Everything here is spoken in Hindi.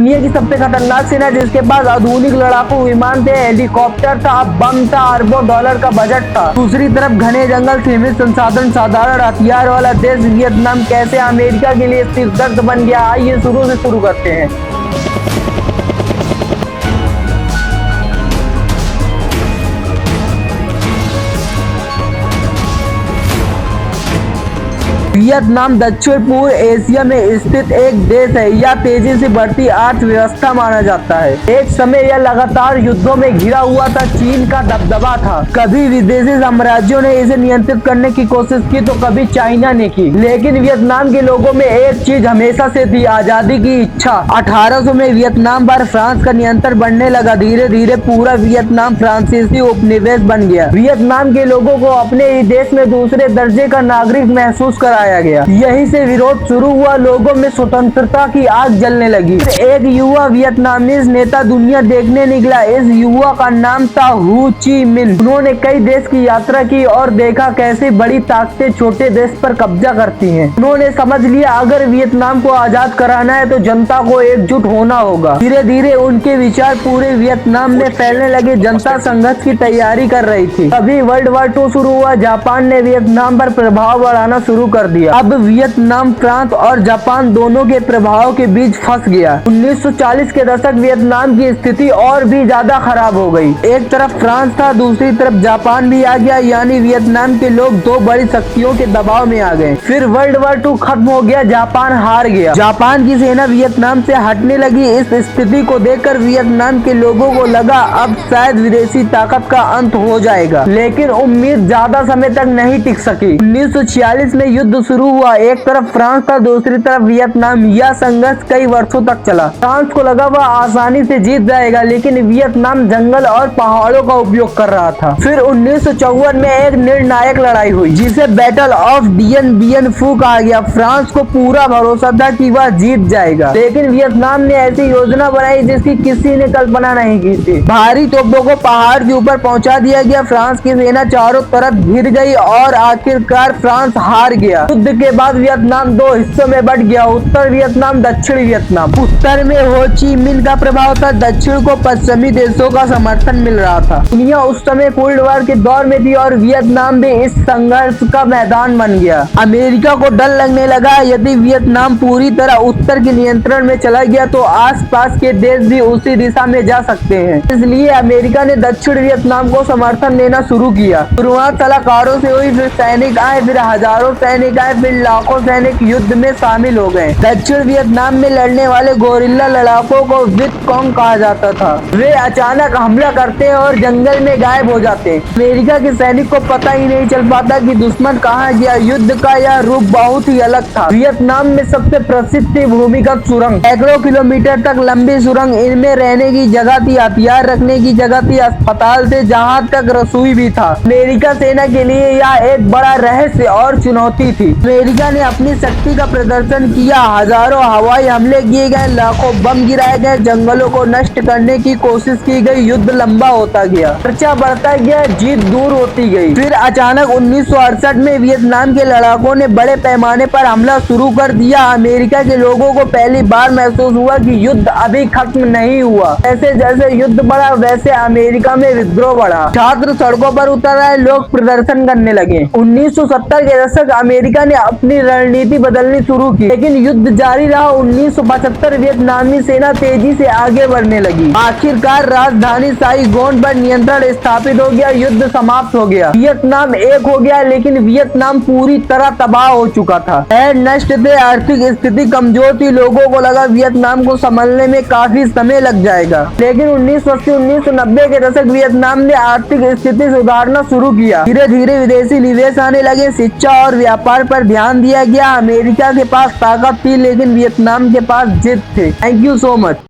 दुनिया की सबसे खतरनाक सेना जिसके पास आधुनिक लड़ाकू विमान थे, हेलीकॉप्टर था, बम था, अरबों डॉलर का बजट था। दूसरी तरफ घने जंगल, सीमित संसाधन, साधारण हथियार वाला देश वियतनाम कैसे अमेरिका के लिए सिरदर्द बन गया, आइए शुरू से शुरू करते हैं। वियतनाम दक्षिण पूर्व एशिया में स्थित एक देश है। यह तेजी से बढ़ती अर्थव्यवस्था माना जाता है। एक समय यह लगातार युद्धों में घिरा हुआ था, चीन का दबदबा था। कभी विदेशी साम्राज्यों ने इसे नियंत्रित करने की कोशिश की तो कभी चाइना ने की, लेकिन वियतनाम के लोगों में एक चीज हमेशा से थी, आजादी की इच्छा। 1800 में वियतनाम पर फ्रांस का नियंत्रण बढ़ने लगा। धीरे धीरे पूरा वियतनाम फ्रांसीसी उपनिवेश बन गया। वियतनाम के लोगों को अपने ही देश में दूसरे दर्जे का नागरिक महसूस कराया गया। यहीं से विरोध शुरू हुआ, लोगों में स्वतंत्रता की आग जलने लगी। फिर एक युवा वियतनामीज नेता दुनिया देखने निकला। इस युवा का नाम था हो ची मिन्ह। उन्होंने कई देश की यात्रा की और देखा कैसे बड़ी ताकतें छोटे देश पर कब्जा करती हैं। उन्होंने समझ लिया अगर वियतनाम को आजाद कराना है तो जनता को एकजुट होना होगा। धीरे धीरे उनके विचार पूरे वियतनाम में फैलने लगे। जनता संघर्ष की तैयारी कर रही थी। तभी वर्ल्ड वॉर 2 शुरू हुआ। जापान ने वियतनाम पर प्रभाव बढ़ाना शुरू कर दिया। अब वियतनाम फ्रांस और जापान दोनों के प्रभाव के बीच फंस गया। 1940 के दशक वियतनाम की स्थिति और भी ज्यादा खराब हो गई। एक तरफ फ्रांस था, दूसरी तरफ जापान भी आ गया, यानी वियतनाम के लोग दो बड़ी शक्तियों के दबाव में आ गए। फिर वर्ल्ड वॉर 2 खत्म हो गया, जापान हार गया। जापान की सेना वियतनाम से हटने लगी। इस स्थिति को देखकर वियतनाम के लोगों को लगा अब शायद विदेशी ताकत का अंत हो जाएगा, लेकिन उम्मीद ज्यादा समय तक नहीं टिक सकी। 1946 में युद्ध शुरू हुआ। एक तरफ फ्रांस था, दूसरी तरफ वियतनाम। यह संघर्ष कई वर्षों तक चला। फ्रांस को लगा वह आसानी से जीत जाएगा, लेकिन वियतनाम जंगल और पहाड़ों का उपयोग कर रहा था। फिर 1954 में एक निर्णायक लड़ाई हुई, जिसे बैटल ऑफ डियन बियन फू कहा गया। फ्रांस को पूरा भरोसा था कि वह जीत जाएगा, लेकिन वियतनाम ने ऐसी योजना बनाई जिसकी किसी ने कल्पना नहीं की थी। भारी तोपों को पहाड़ के ऊपर पहुंचा दिया गया। फ्रांस की सेना चारों तरफ घिर गई और आखिरकार फ्रांस हार गया। युद्ध के बाद वियतनाम 2 हिस्सों में बट गया, उत्तर वियतनाम, दक्षिण वियतनाम। उत्तर में हो ची मिन्ह का प्रभाव था, दक्षिण को पश्चिमी देशों का समर्थन मिल रहा था। दुनिया उस समय कोल्ड वॉर के दौर में थी और वियतनाम भी इस संघर्ष का मैदान बन गया। अमेरिका को डर लगने लगा यदि वियतनाम पूरी तरह उत्तर के नियंत्रण में चला गया तो आसपास के देश भी उसी दिशा में जा सकते हैं। इसलिए अमेरिका ने दक्षिण वियतनाम को समर्थन देना शुरू किया। शुरुआत सलाहकारों से हुई, फिर सैनिक आए, फिर हजारों सैनिक आए, फिर लाखों सैनिक युद्ध में शामिल हो गए। दक्षिण वियतनाम में लड़ने वाले गोरिल्ला लड़ाकों को वियतकॉन्ग कहा जाता था। वे अचानक हमला करते और जंगल में गायब हो जाते। अमेरिका के सैनिक को पता ही नहीं चल पाता कि दुश्मन कहाँ गया। युद्ध का यह रूप बहुत ही अलग था। वियतनाम में सबसे प्रसिद्ध थी भूमिगत सुरंग, सैकड़ों किलोमीटर तक लंबी सुरंग। इनमें रहने की जगह थी, हथियार रखने की जगह थी, अस्पताल थे, जहाँ तक रसोई भी था। अमेरिका सेना के लिए यह एक बड़ा रहस्य और चुनौती थी। अमेरिका ने अपनी शक्ति का प्रदर्शन किया। हजारों हवाई हमले किए गए, लाखों बम गिराए गए, जंगलों को नष्ट करने की कोशिश की गई। युद्ध लंबा होता गया, खर्चा बढ़ता गया, जीत दूर होती गई। फिर अचानक 1968 में वियतनाम के लड़ाकों ने बड़े पैमाने पर हमला शुरू कर दिया। अमेरिका के लोगों को पहली बार महसूस हुआ कि युद्ध अभी खत्म नहीं हुआ। जैसे जैसे युद्ध बढ़ा वैसे अमेरिका में विद्रोह बढ़ा। छात्र सड़कों पर उतर आए, लोग प्रदर्शन करने लगे। 1970 के दशक अमेरिका ने अपनी रणनीति बदलनी शुरू की, लेकिन युद्ध जारी रहा। 1975 वियतनामी सेना तेजी से आगे बढ़ने लगी। आखिरकार राजधानी साइगोन पर नियंत्रण स्थापित हो गया। युद्ध समाप्त हो गया। वियतनाम एक हो गया, लेकिन वियतनाम पूरी तरह तबाह हो चुका था। शहर नष्ट थे, आर्थिक स्थिति कमजोर थी। लोगों को लगा वियतनाम को संभलने में काफी समय लग जाएगा, लेकिन 1980-1990 के दशक वियतनाम ने आर्थिक स्थिति सुधारना शुरू किया। धीरे धीरे विदेशी निवेश आने लगे, शिक्षा और व्यापार पर ध्यान दिया गया। अमेरिका के पास ताकत थी, लेकिन वियतनाम के पास जिद थे। Thank you so much.